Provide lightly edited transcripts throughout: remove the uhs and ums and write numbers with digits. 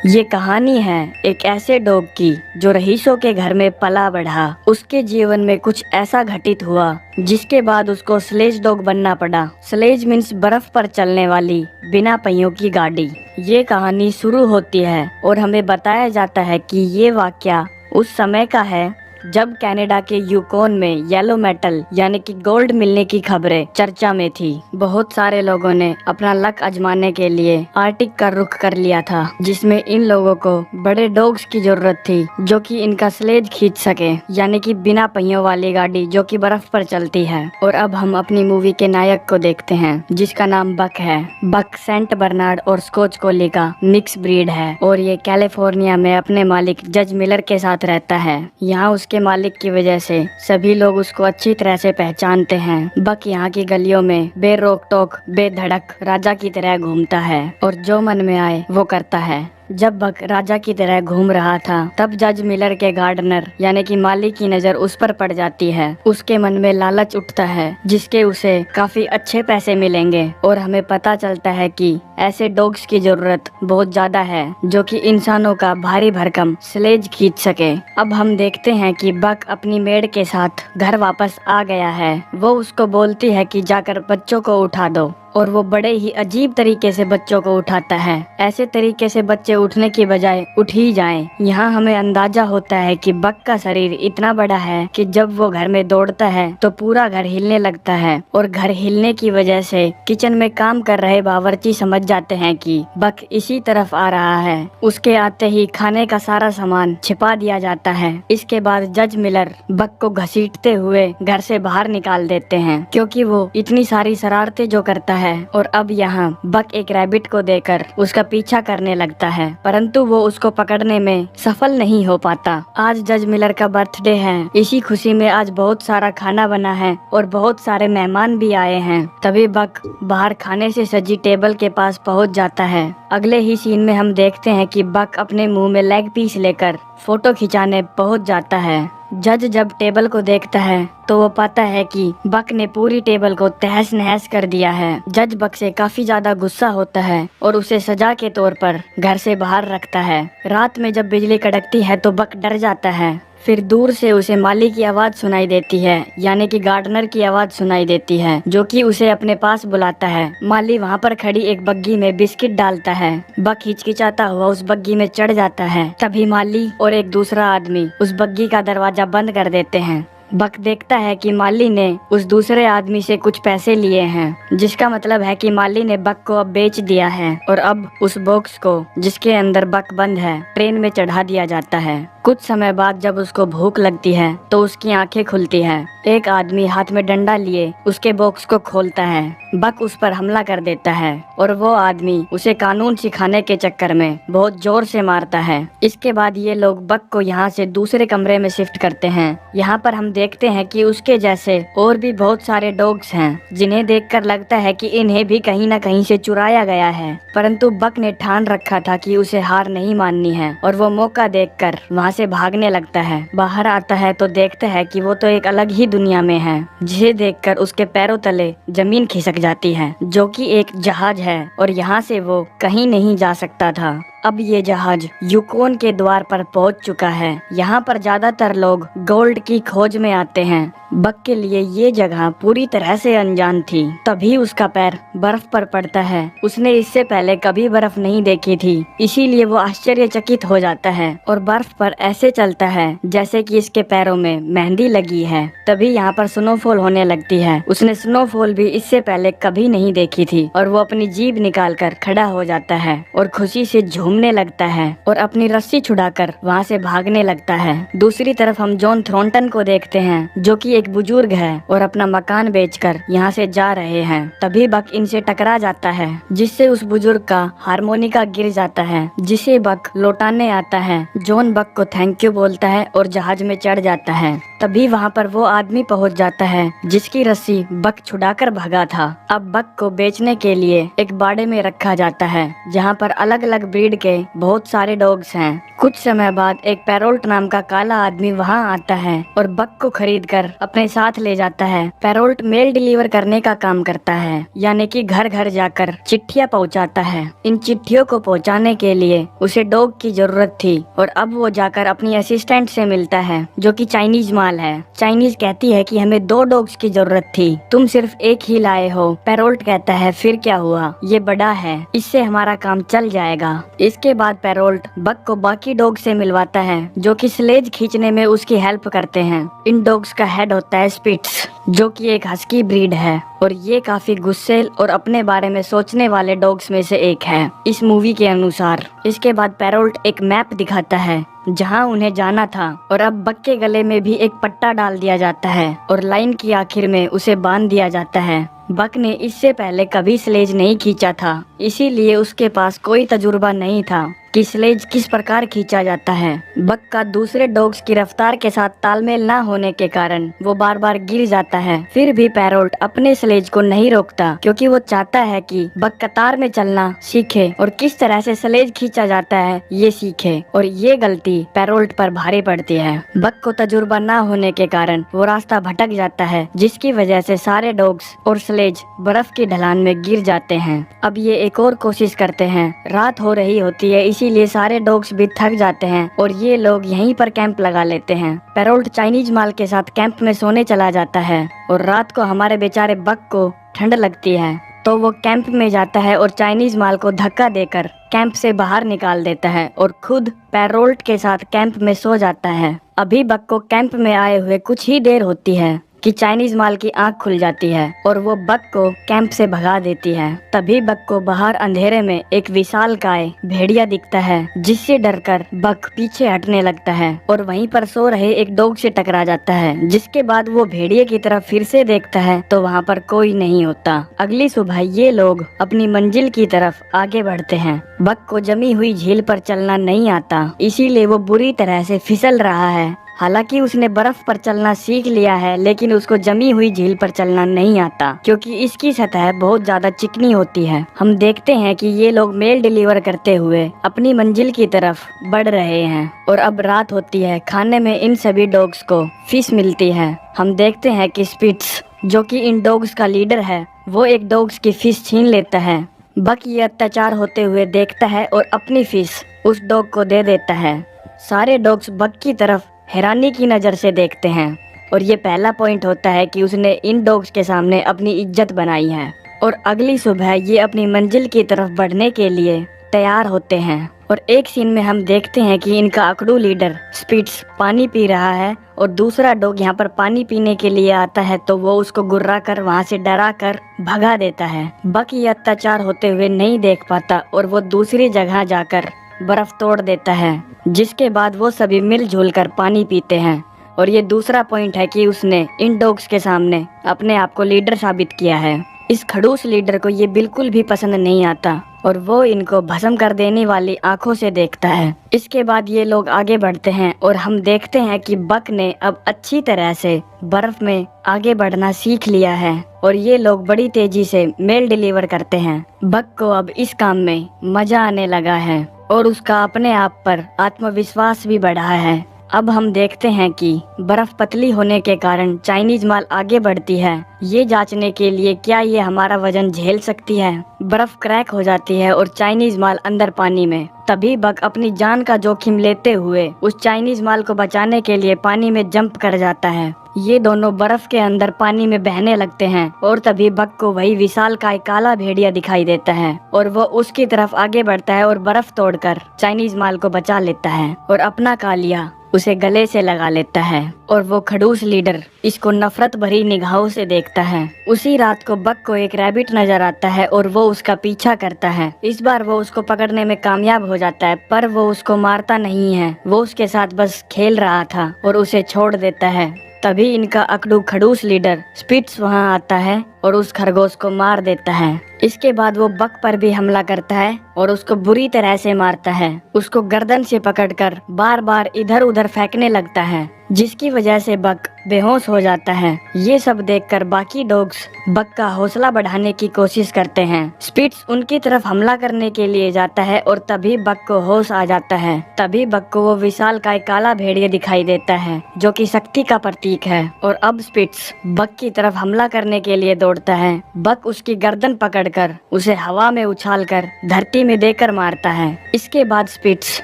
ये कहानी है एक ऐसे डॉग की जो रईसों के घर में पला बढ़ा। उसके जीवन में कुछ ऐसा घटित हुआ जिसके बाद उसको स्लेज डॉग बनना पड़ा। स्लेज मीन्स बर्फ पर चलने वाली बिना पहियों की गाड़ी। ये कहानी शुरू होती है और हमें बताया जाता है कि ये वाकया उस समय का है जब कनाडा के यूकोन में येलो मेटल यानी कि गोल्ड मिलने की खबरें चर्चा में थी। बहुत सारे लोगों ने अपना लक आजमाने के लिए आर्टिक का रुख कर लिया था, जिसमें इन लोगों को बड़े डॉग्स की जरूरत थी जो कि इनका स्लेज खींच सके, यानी कि बिना पहियों वाली गाड़ी जो कि बर्फ पर चलती है। और अब हम अपनी मूवी के नायक को देखते हैं जिसका नाम बक है। बक सेंट बर्नार्ड और स्कॉच कोली का मिक्स ब्रीड है और ये कैलिफोर्निया में अपने मालिक जज मिलर के साथ रहता है। यहाँ के मालिक की वजह से सभी लोग उसको अच्छी तरह से पहचानते हैं। बक यहाँ की गलियों में बेरोक टोक बेधड़क राजा की तरह घूमता है और जो मन में आए वो करता है। जब बक राजा की तरह घूम रहा था तब जज मिलर के गार्डनर यानी कि माली की नजर उस पर पड़ जाती है। उसके मन में लालच उठता है जिसके उसे काफी अच्छे पैसे मिलेंगे और हमें पता चलता है कि ऐसे डॉग्स की जरूरत बहुत ज्यादा है जो कि इंसानों का भारी भरकम स्लेज खींच सके। अब हम देखते हैं कि बक अपनी मेड के साथ घर वापस आ गया है। वो उसको बोलती है कि जाकर बच्चों को उठा दो और वो बड़े ही अजीब तरीके से बच्चों को उठाता है। ऐसे तरीके से बच्चे उठने की बजाय उठ ही जाएं। यहाँ हमें अंदाजा होता है कि बक का शरीर इतना बड़ा है कि जब वो घर में दौड़ता है तो पूरा घर हिलने लगता है और घर हिलने की वजह से किचन में काम कर रहे बावर्ची समझ जाते हैं कि बक इसी तरफ आ रहा है। उसके आते ही खाने का सारा सामान छिपा दिया जाता है। इसके बाद जज मिलर बक को घसीटते हुए घर से बाहर निकाल देते हैं क्योंकि वो इतनी सारी शरारतें जो करता है। और अब यहाँ बक एक रैबिट को देकर उसका पीछा करने लगता है, परंतु वो उसको पकड़ने में सफल नहीं हो पाता। आज जज मिलर का बर्थडे है। इसी खुशी में आज बहुत सारा खाना बना है और बहुत सारे मेहमान भी आए हैं। तभी बक बाहर खाने से सजी टेबल के पास पहुँच जाता है। अगले ही सीन में हम देखते हैं कि बक अपने मुंह में लेग पीस लेकर फोटो खिंचाने पहुँच जाता है। जज जब टेबल को देखता है तो वो पाता है कि बक ने पूरी टेबल को तहस नहस कर दिया है। जज बक से काफी ज्यादा गुस्सा होता है और उसे सजा के तौर पर घर से बाहर रखता है। रात में जब बिजली कड़कती है तो बक डर जाता है। फिर दूर से उसे माली की आवाज सुनाई देती है, यानी कि गार्डनर की आवाज सुनाई देती है जो कि उसे अपने पास बुलाता है। माली वहाँ पर खड़ी एक बग्गी में बिस्किट डालता है। बक हिचकिचाता हुआ उस बग्गी में चढ़ जाता है। तभी माली और एक दूसरा आदमी उस बग्गी का दरवाजा बंद कर देते हैं। बक देखता है कि माली ने उस दूसरे आदमी से कुछ पैसे लिए हैं, जिसका मतलब है कि माली ने बक को अब बेच दिया है और अब उस बॉक्स को जिसके अंदर बक बंद है ट्रेन में चढ़ा दिया जाता है। कुछ समय बाद जब उसको भूख लगती है तो उसकी आंखें खुलती हैं। एक आदमी हाथ में डंडा लिए उसके बॉक्स को खोलता है। बक उस पर हमला कर देता है और वो आदमी उसे कानून सिखाने के चक्कर में बहुत जोर से मारता है। इसके बाद ये लोग बक को यहाँ से दूसरे कमरे में शिफ्ट करते हैं। यहाँ पर हम देखते हैं कि उसके जैसे और भी बहुत सारे डॉग्स हैं जिन्हें देखकर लगता है कि इन्हें भी कहीं न कहीं से चुराया गया है, परंतु बक ने ठान रखा था कि उसे हार नहीं माननी है और वो मौका देखकर वहाँ से भागने लगता है। बाहर आता है तो देखता है कि वो तो एक अलग ही दुनिया में है, जिसे देखकर उसके पैरों तले जमीन खिसक जाती है, जो कि एक जहाज है और यहाँ से वो कहीं नहीं जा सकता था। अब ये जहाज यूकोन के द्वार पर पहुंच चुका है। यहाँ पर ज्यादातर लोग गोल्ड की खोज में आते हैं। बक के लिए ये जगह पूरी तरह से अनजान थी। तभी उसका पैर बर्फ पर पड़ता है। उसने इससे पहले कभी बर्फ नहीं देखी थी, इसीलिए वो आश्चर्यचकित हो जाता है और बर्फ पर ऐसे चलता है जैसे कि इसके पैरों में मेहंदी लगी है। तभी यहाँ पर स्नोफॉल होने लगती है। उसने स्नोफॉल भी इससे पहले कभी नहीं देखी थी और वो अपनी जीभ निकाल कर खड़ा हो जाता है और खुशी से झूमने लगता है और अपनी रस्सी छुड़ाकर वहाँ से भागने लगता है। दूसरी तरफ हम जॉन थ्रॉन्टन को देखते हैं जो कि एक बुजुर्ग है और अपना मकान बेचकर यहाँ से जा रहे हैं। तभी बक इनसे टकरा जाता है जिससे उस बुजुर्ग का हारमोनिका गिर जाता है, जिसे बक लौटाने आता है। जॉन बक को थैंक यू बोलता है और जहाज में चढ़ जाता है। तभी वहाँ पर वो आदमी पहुँच जाता है जिसकी रस्सी बक छुड़ाकर भागा था। अब बक को बेचने के लिए एक बाड़े में रखा जाता है जहाँ पर अलग अलग ब्रीड के बहुत सारे डॉग्स हैं। कुछ समय बाद एक पैरोल्ट नाम का काला आदमी वहाँ आता है और बक को खरीद कर अपने साथ ले जाता है। पैरोल्ट मेल डिलीवर करने का काम करता है, यानी कि घर घर जाकर चिट्ठियाँ पहुँचाता है। इन चिट्ठियों को पहुँचाने के लिए उसे डॉग की जरूरत थी और अब वो जाकर अपनी असिस्टेंट से मिलता है जो कि चाइनीज माल है। चाइनीज कहती है कि हमें 2 डॉग्स की जरूरत थी, तुम सिर्फ एक ही लाए हो। पैरोल्ट कहता है फिर क्या हुआ, ये बड़ा है, इससे हमारा काम चल जाएगा। इसके बाद पैरोल्ट बक को बाकी डॉग से मिलवाता है जो कि स्लेज खींचने में उसकी हेल्प करते हैं। इन डॉग्स का हेड होता है स्पिट्स, जो कि एक हस्की ब्रीड है और ये काफी गुस्सैल और अपने बारे में सोचने वाले डॉग्स में से एक है इस मूवी के अनुसार। इसके बाद पैरोल्ट एक मैप दिखाता है जहां उन्हें जाना था और अब बक के गले में भी एक पट्टा डाल दिया जाता है और लाइन की आखिर में उसे बांध दिया जाता है। बक ने इससे पहले कभी स्लेज नहीं खींचा था, इसीलिए उसके पास कोई तजुर्बा नहीं था कि स्लेज किस प्रकार खींचा जाता है। बक का दूसरे डॉग्स की रफ्तार के साथ तालमेल न होने के कारण वो बार बार गिर जाता है। फिर भी पैरोल्ट अपने स्लेज को नहीं रोकता क्योंकि वो चाहता है कि बक कतार में चलना सीखे और किस तरह से स्लेज खींचा जाता है ये सीखे, और ये गलती पैरोल्ट पर भारी पड़ती है। बक को तजुर्बा न होने के कारण वो रास्ता भटक जाता है, जिसकी वजह से सारे डॉग्स और स्लेज बर्फ की ढलान में गिर जाते हैं। अब ये एक और कोशिश करते हैं। रात हो रही होती है, इसीलिए सारे डॉग्स भी थक जाते हैं और ये लोग यहीं पर कैंप लगा लेते हैं। पैरोल्ट चाइनीज माल के साथ कैंप में सोने चला जाता है और रात को हमारे बेचारे बक को ठंड लगती है तो वो कैंप में जाता है और चाइनीज माल को धक्का देकर कैंप से बाहर निकाल देता है और खुद पैरोल्ट के साथ कैंप में सो जाता है। अभी बक को कैंप में आए हुए कुछ ही देर होती है कि चाइनीज माल की आंख खुल जाती है और वो बक को कैंप से भगा देती है। तभी बक को बाहर अंधेरे में एक विशालकाय भेड़िया दिखता है, जिससे डरकर बक पीछे हटने लगता है और वहीं पर सो रहे एक डॉग से टकरा जाता है। जिसके बाद वो भेड़िए की तरफ फिर से देखता है तो वहाँ पर कोई नहीं होता। अगली सुबह ये लोग अपनी मंजिल की तरफ आगे बढ़ते हैं। बक को जमी हुई झील पर चलना नहीं आता, इसीलिए वो बुरी तरह से फिसल रहा है। हालांकि उसने बर्फ पर चलना सीख लिया है, लेकिन उसको जमी हुई झील पर चलना नहीं आता क्योंकि इसकी सतह बहुत ज्यादा चिकनी होती है। हम देखते हैं कि ये लोग मेल डिलीवर करते हुए अपनी मंजिल की तरफ बढ़ रहे हैं और अब रात होती है। खाने में इन सभी डॉग्स को फिश मिलती है। हम देखते हैं कि स्पिट्स, जो कि इन डॉग्स का लीडर है, वो एक डॉग्स की फिश छीन लेता है। बक ये अत्याचार होते हुए देखता है और अपनी फिश उस डॉग को दे देता है। सारे डॉग्स बक की तरफ हैरानी की नज़र से देखते हैं और ये पहला पॉइंट होता है कि उसने इन डॉग्स के सामने अपनी इज्जत बनाई है। और अगली सुबह ये अपनी मंजिल की तरफ बढ़ने के लिए तैयार होते हैं और एक सीन में हम देखते हैं कि इनका अकड़ू लीडर स्पिट्स पानी पी रहा है और दूसरा डॉग यहाँ पर पानी पीने के लिए आता है तो वो उसको गुर्रा कर वहाँ से डरा कर भगा देता है। बक ये अत्याचार होते हुए नहीं देख पाता और वो दूसरी जगह जाकर बर्फ तोड़ देता है, जिसके बाद वो सभी मिलजुल कर पानी पीते हैं। और ये दूसरा पॉइंट है कि उसने इन डॉग्स के सामने अपने आप को लीडर साबित किया है। इस खड़ूस लीडर को ये बिल्कुल भी पसंद नहीं आता और वो इनको भस्म कर देने वाली आंखों से देखता है। इसके बाद ये लोग आगे बढ़ते हैं और हम देखते हैं कि बक ने अब अच्छी तरह से बर्फ में आगे बढ़ना सीख लिया है और ये लोग बड़ी तेजी से मेल डिलीवर करते हैं। बक को अब इस काम में मजा आने लगा है और उसका अपने आप पर आत्मविश्वास भी बढ़ा है। अब हम देखते हैं कि बर्फ पतली होने के कारण चाइनीज माल आगे बढ़ती है, ये जांचने के लिए क्या ये हमारा वजन झेल सकती है। बर्फ क्रैक हो जाती है और चाइनीज माल अंदर पानी में। तभी बक अपनी जान का जोखिम लेते हुए उस चाइनीज माल को बचाने के लिए पानी में जंप कर जाता है। ये दोनों बर्फ के अंदर पानी में बहने लगते हैं और तभी बक को वही विशालकाय काला भेड़िया दिखाई देता है और वो उसकी तरफ आगे बढ़ता है और बर्फ तोड़कर चाइनीज माल को बचा लेता है और अपना कालिया उसे गले से लगा लेता है और वो खड़ूस लीडर इसको नफरत भरी निगाहों से देखता है। उसी रात को बक को एक रैबिट नजर आता है और वो उसका पीछा करता है। इस बार वो उसको पकड़ने में कामयाब हो जाता है, पर वो उसको मारता नहीं है, वो उसके साथ बस खेल रहा था और उसे छोड़ देता है। तभी इनका अकड़ू खड़ूस लीडर स्पिट्स वहाँ आता है और उस खरगोश को मार देता है। इसके बाद वो बक पर भी हमला करता है और उसको बुरी तरह से मारता है। उसको गर्दन से पकड़कर बार बार इधर उधर फेंकने लगता है, जिसकी वजह से बक बेहोश हो जाता है। ये सब देखकर बाकी डॉग्स बक का हौसला बढ़ाने की कोशिश करते हैं। स्पिट्स उनकी तरफ हमला करने के लिए जाता है और तभी बक को होश आ जाता है। तभी बक को वो विशालकाय काला भेड़िया दिखाई देता है, जो कि शक्ति का प्रतीक है। और अब स्पिट्स बक की तरफ हमला करने के लिए दौड़ता है। बक उसकी गर्दन पकड़कर उसे हवा में उछालकर धरती में देकर मारता है। इसके बाद स्पिट्स,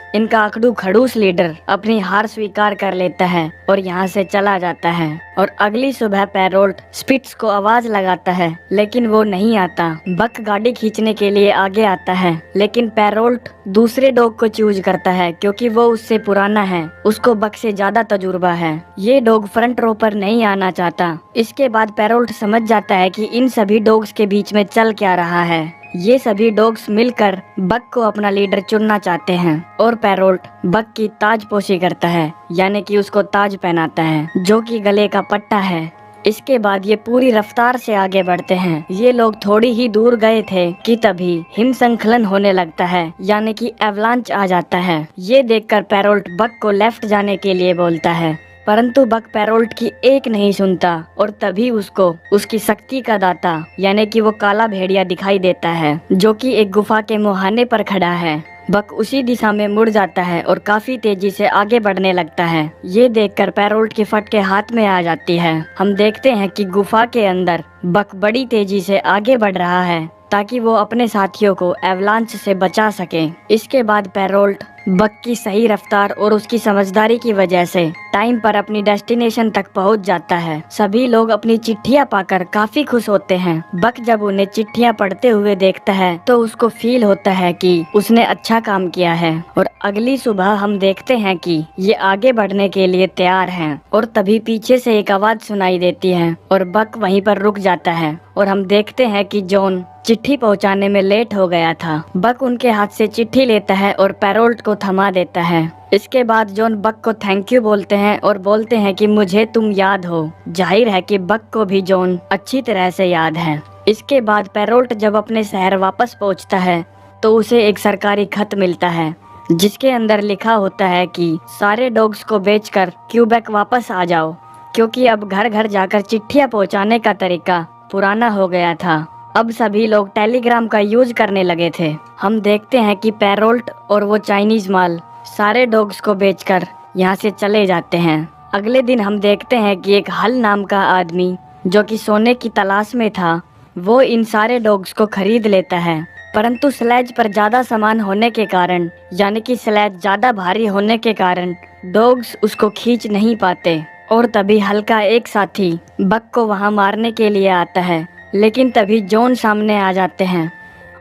इनका अकड़ू खड़ूस लीडर, अपनी हार स्वीकार कर लेता है और यहाँ से चला जाता है। और अगली सुबह पैरोल्ट स्पिट्स को आवाज लगाता है, लेकिन वो नहीं आता। बक गाड़ी खींचने के लिए आगे आता है, लेकिन पैरोल्ट दूसरे डॉग को चूज करता है क्योंकि वो उससे पुराना है, उसको बक से ज्यादा तजुर्बा है। ये डॉग फ्रंट रो पर नहीं आना चाहता। इसके बाद पैरोल्ट समझ जाता है कि इन सभी डॉग्स के बीच में चल क्या रहा है। ये सभी डॉग्स मिलकर बक को अपना लीडर चुनना चाहते हैं और पैरोल्ट बक की ताजपोशी करता है, यानी कि उसको ताज पहनाता है, जो कि गले का पट्टा है। इसके बाद ये पूरी रफ्तार से आगे बढ़ते हैं। ये लोग थोड़ी ही दूर गए थे कि तभी हिमस्खलन होने लगता है, यानी कि एवलांच आ जाता है। ये देखकर पैरोल्ट बक को लेफ्ट जाने के लिए बोलता है, परंतु बक पैरोल्ट की एक नहीं सुनता और तभी उसको उसकी शक्ति का दाता यानी कि वो काला भेड़िया दिखाई देता है, जो कि एक गुफा के मुहाने पर खड़ा है। बक उसी दिशा में मुड़ जाता है और काफी तेजी से आगे बढ़ने लगता है। ये देखकर पैरोल्ट की फटके हाथ में आ जाती है। हम देखते हैं कि गुफा के अंदर बक बड़ी तेजी से आगे बढ़ रहा है ताकि वो अपने साथियों को एवलांच से बचा सके। इसके बाद पैरोल्ट बक की सही रफ्तार और उसकी समझदारी की वजह से टाइम पर अपनी डेस्टिनेशन तक पहुंच जाता है। सभी लोग अपनी चिट्ठियां पाकर काफी खुश होते हैं। बक जब उन्हें चिट्ठियां पढ़ते हुए देखता है तो उसको फील होता है कि उसने अच्छा काम किया है। और अगली सुबह हम देखते हैं कि ये आगे बढ़ने के लिए तैयार हैं और तभी पीछे से एक आवाज सुनाई देती है और बक वहीं पर रुक जाता है और हम देखते हैं कि जॉन चिट्ठी पहुंचाने में लेट हो गया था। बक उनके हाथ से चिट्ठी लेता है और पैरोल्ट को थमा देता है। इसके बाद जॉन बक को थैंक यू बोलते हैं और बोलते हैं कि मुझे तुम याद हो। जाहिर है कि बक को भी जॉन अच्छी तरह से याद है। इसके बाद पैरोल्ट जब अपने शहर वापस पहुंचता है तो उसे एक सरकारी खत मिलता है, जिसके अंदर लिखा होता है कि सारे डॉग्स को बेचकर क्यूबेक वापस आ जाओ, क्योंकि अब घर घर जाकर चिट्ठियां पहुँचाने का तरीका पुराना हो गया था। अब सभी लोग टेलीग्राम का यूज करने लगे थे। हम देखते हैं कि पैरोल्ट और वो चाइनीज माल सारे डॉग्स को बेचकर यहाँ से चले जाते हैं। अगले दिन हम देखते हैं कि एक हल नाम का आदमी, जो कि सोने की तलाश में था, वो इन सारे डॉग्स को खरीद लेता है। परंतु स्लेज पर ज्यादा सामान होने के कारण, यानी कि स्लेज ज्यादा भारी होने के कारण डॉग्स उसको खींच नहीं पाते। और तभी हल का एक साथी बक को वहाँ मारने के लिए आता है, लेकिन तभी जॉन सामने आ जाते हैं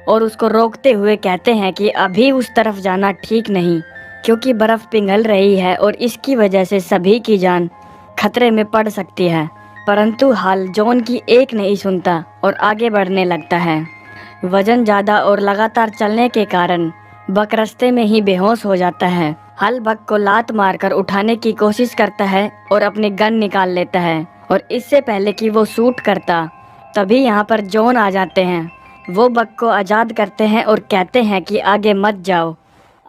और उसको रोकते हुए कहते हैं कि अभी उस तरफ जाना ठीक नहीं, क्योंकि बर्फ पिघल रही है और इसकी वजह से सभी की जान खतरे में पड़ सकती है। परंतु हाल जॉन की एक नहीं सुनता और आगे बढ़ने लगता है। वजन ज्यादा और लगातार चलने के कारण बक रास्ते में ही बेहोश हो जाता है। हल बक को लात मारकर उठाने की कोशिश करता है और अपनी गन निकाल लेता है, और इससे पहले कि वो शूट करता तभी यहाँ पर जॉन आ जाते हैं। वो बक को आज़ाद करते हैं और कहते हैं कि आगे मत जाओ,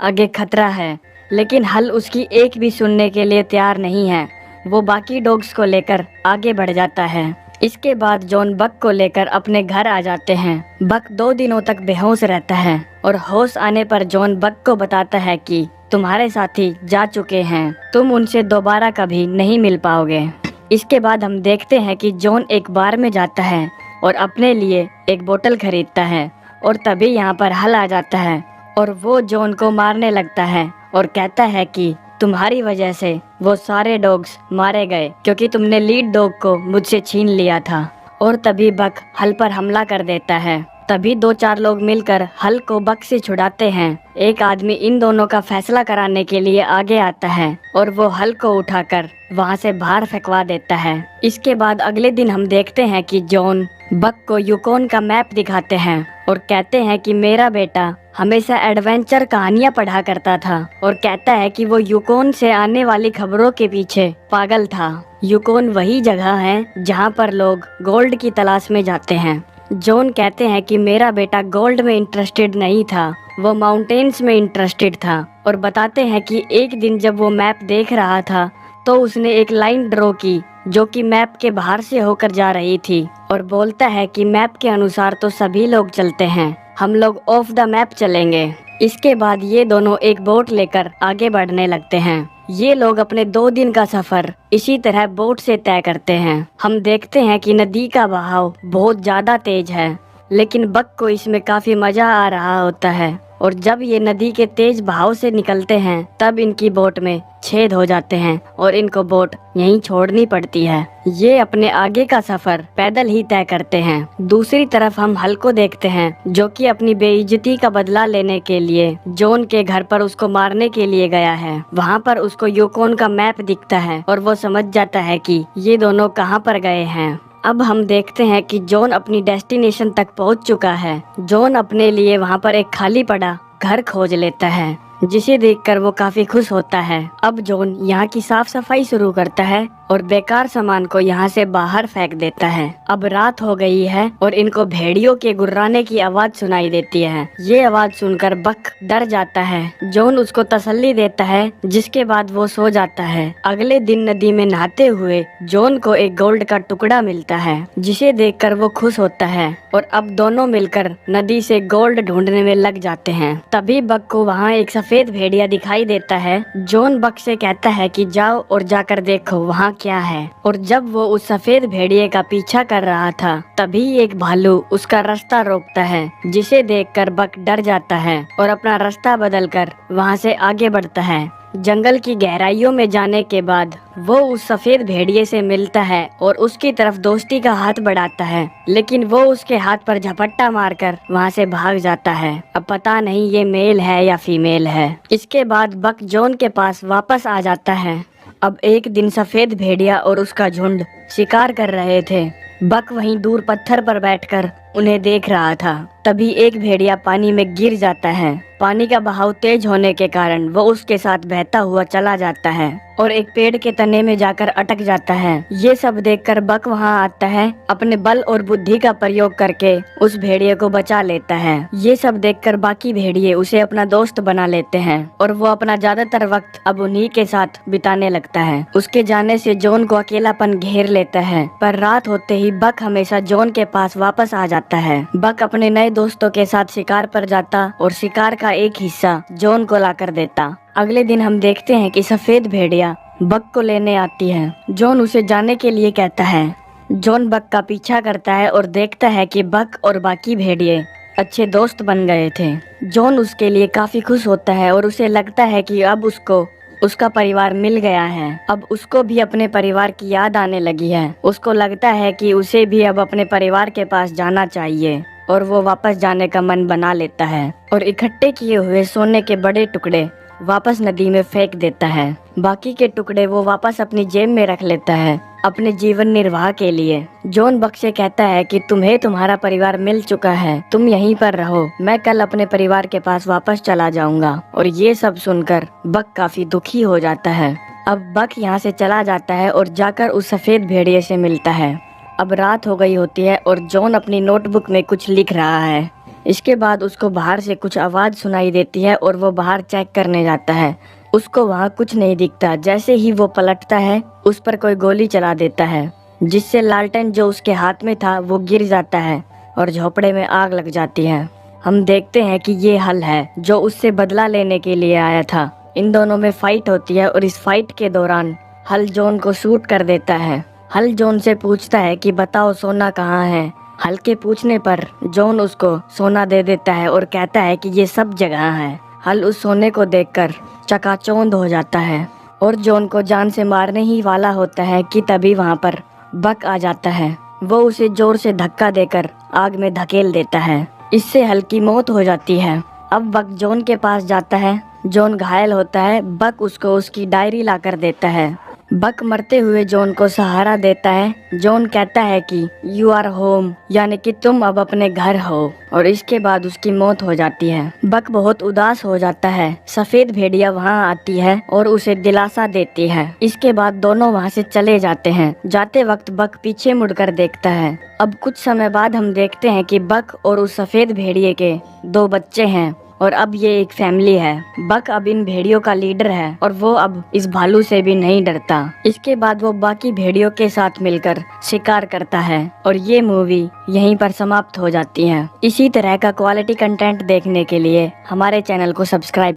आगे खतरा है। लेकिन हल उसकी एक भी सुनने के लिए तैयार नहीं है। वो बाकी डॉग्स को लेकर आगे बढ़ जाता है। इसके बाद जॉन बक को लेकर अपने घर आ जाते हैं। बक 2 दिनों तक बेहोश रहता है और होश आने पर जॉन बक को बताता है कि तुम्हारे साथी जा चुके हैं, तुम उनसे दोबारा कभी नहीं मिल पाओगे। इसके बाद हम देखते हैं कि जॉन एक बार में जाता है और अपने लिए एक बोतल खरीदता है, और तभी यहाँ पर हल आ जाता है और वो जॉन को मारने लगता है और कहता है कि तुम्हारी वजह से वो सारे डॉग्स मारे गए, क्योंकि तुमने लीड डॉग को मुझसे छीन लिया था। और तभी बक हल पर हमला कर देता है। तभी 2-4 लोग मिलकर हल को बक से छुड़ाते हैं। एक आदमी इन दोनों का फैसला कराने के लिए आगे आता है और वो हल को उठाकर वहाँ से बाहर फेंकवा देता है। इसके बाद अगले दिन हम देखते हैं कि जॉन बक को यूकोन का मैप दिखाते हैं और कहते हैं कि मेरा बेटा हमेशा एडवेंचर कहानियाँ पढ़ा करता था, और कहता है कि वो यूकोन से आने वाली खबरों के पीछे पागल था। यूकोन वही जगह है जहाँ पर लोग गोल्ड की तलाश में जाते हैं। जॉन कहते हैं कि मेरा बेटा गोल्ड में इंटरेस्टेड नहीं था, वो माउंटेन्स में इंटरेस्टेड था, और बताते हैं कि एक दिन जब वो मैप देख रहा था तो उसने एक लाइन ड्रॉ की जो कि मैप के बाहर से होकर जा रही थी, और बोलता है कि मैप के अनुसार तो सभी लोग चलते हैं, हम लोग ऑफ द मैप चलेंगे। इसके बाद ये दोनों एक बोट लेकर आगे बढ़ने लगते हैं। ये लोग अपने 2 दिन का सफर इसी तरह बोट से तय करते हैं। हम देखते हैं कि नदी का बहाव बहुत ज्यादा तेज है, लेकिन बक को इसमें काफी मजा आ रहा होता है, और जब ये नदी के तेज बहाव से निकलते हैं तब इनकी बोट में छेद हो जाते हैं और इनको बोट यहीं छोड़नी पड़ती है। ये अपने आगे का सफर पैदल ही तय करते हैं। दूसरी तरफ हम हल को देखते हैं जो कि अपनी बेइज्जती का बदला लेने के लिए जॉन के घर पर उसको मारने के लिए गया है। वहाँ पर उसको यूकोन का मैप दिखता है और वो समझ जाता है कि ये दोनों कहाँ पर गए हैं। अब हम देखते हैं कि जॉन अपनी डेस्टिनेशन तक पहुंच चुका है। जॉन अपने लिए वहां पर एक खाली पड़ा घर खोज लेता है, जिसे देखकर वो काफी खुश होता है। अब जॉन यहाँ की साफ सफाई शुरू करता है और बेकार सामान को यहाँ से बाहर फेंक देता है। अब रात हो गई है और इनको भेड़ियों के गुर्राने की आवाज सुनाई देती है। ये आवाज सुनकर बक डर जाता है। जॉन उसको तसल्ली देता है, जिसके बाद वो सो जाता है। अगले दिन नदी में नहाते हुए जॉन को एक गोल्ड का टुकड़ा मिलता है, जिसे देखकर वो खुश होता है और अब दोनों मिलकर नदी से गोल्ड ढूंढने में लग जाते हैं। तभी बक को वहाँ एक सफेद भेड़िया दिखाई देता है। जॉन बक से कहता है कि जाओ और जाकर देखो वहाँ क्या है, और जब वो उस सफेद भेड़िए का पीछा कर रहा था तभी एक भालू उसका रास्ता रोकता है, जिसे देखकर बक डर जाता है और अपना रास्ता बदलकर वहाँ से आगे बढ़ता है। जंगल की गहराइयों में जाने के बाद वो उस सफेद भेड़िए से मिलता है और उसकी तरफ दोस्ती का हाथ बढ़ाता है, लेकिन वो उसके हाथ पर झपट्टा मारकर वहाँ से भाग जाता है। अब पता नहीं ये मेल है या फीमेल है। इसके बाद बक जॉन के पास वापस आ जाता है। अब एक दिन सफेद भेड़िया और उसका झुंड शिकार कर रहे थे। बक वहीं दूर पत्थर पर बैठकर उन्हें देख रहा था। तभी एक भेड़िया पानी में गिर जाता है। पानी का बहाव तेज होने के कारण वो उसके साथ बहता हुआ चला जाता है और एक पेड़ के तने में जाकर अटक जाता है। ये सब देखकर बक वहाँ आता है, अपने बल और बुद्धि का प्रयोग करके उस भेड़िए को बचा लेता है। ये सब देखकर बाकी भेड़िए उसे अपना दोस्त बना लेते हैं और वो अपना ज्यादातर वक्त अब उन्हीं के साथ बिताने लगता है। उसके जाने से जॉन को अकेलापन घेर लेता है, पर रात होते ही बक हमेशा जॉन के पास वापस आ जाता है। बक अपने नए दोस्तों के साथ शिकार पर जाता और शिकार का एक हिस्सा जॉन को लाकर देता। अगले दिन हम देखते हैं कि सफेद भेड़िया बक को लेने आती है। जॉन उसे जाने के लिए कहता है। जॉन बक का पीछा करता है और देखता है कि बक और बाकी भेड़िए अच्छे दोस्त बन गए थे। जॉन उसके लिए काफी खुश होता है और उसे लगता है कि अब उसको उसका परिवार मिल गया है। अब उसको भी अपने परिवार की याद आने लगी है। उसको लगता है कि उसे भी अब अपने परिवार के पास जाना चाहिए और वो वापस जाने का मन बना लेता है और इकट्ठे किए हुए सोने के बड़े टुकड़े वापस नदी में फेंक देता है। बाकी के टुकड़े वो वापस अपनी जेब में रख लेता है अपने जीवन निर्वाह के लिए। जॉन बक से कहता है कि तुम्हें तुम्हारा परिवार मिल चुका है, तुम यहीं पर रहो, मैं कल अपने परिवार के पास वापस चला जाऊंगा। और ये सब सुनकर बक काफी दुखी हो जाता है। अब बक यहाँ से चला जाता है और जाकर उस सफेद भेड़िए से मिलता है। अब रात हो गई होती है और जॉन अपनी नोटबुक में कुछ लिख रहा है। इसके बाद उसको बाहर से कुछ आवाज सुनाई देती है और वो बाहर चेक करने जाता है। उसको वहाँ कुछ नहीं दिखता। जैसे ही वो पलटता है उस पर कोई गोली चला देता है, जिससे लालटेन जो उसके हाथ में था वो गिर जाता है और झोपड़े में आग लग जाती है। हम देखते हैं कि ये हल है जो उससे बदला लेने के लिए आया था। इन दोनों में फाइट होती है और इस फाइट के दौरान हल जॉन को शूट कर देता है। हल जॉन से पूछता है कि बताओ सोना कहाँ है। हल के पूछने पर जॉन उसको सोना दे देता है और कहता है कि ये सब जगह है। हल उस सोने को देखकर चकाचौंध हो जाता है और जॉन को जान से मारने ही वाला होता है कि तभी वहाँ पर बक आ जाता है। वो उसे जोर से धक्का देकर आग में धकेल देता है। इससे हल की मौत हो जाती है। अब बक जॉन के पास जाता है। जॉन घायल होता है। बक उसको उसकी डायरी लाकर देता है। बक मरते हुए जॉन को सहारा देता है। जॉन कहता है कि यू आर होम, यानी कि तुम अब अपने घर हो, और इसके बाद उसकी मौत हो जाती है। बक बहुत उदास हो जाता है। सफेद भेड़िया वहाँ आती है और उसे दिलासा देती है। इसके बाद दोनों वहाँ से चले जाते हैं। जाते वक्त बक पीछे मुड़कर देखता है। अब कुछ समय बाद हम देखते हैं कि बक और उस सफेद भेड़िए के 2 बच्चे हैं और अब ये एक फैमिली है। बक अब इन भेड़ियों का लीडर है और वो अब इस भालू से भी नहीं डरता। इसके बाद वो बाकी भेड़ियों के साथ मिलकर शिकार करता है और ये मूवी यहीं पर समाप्त हो जाती है। इसी तरह का क्वालिटी कंटेंट देखने के लिए हमारे चैनल को सब्सक्राइब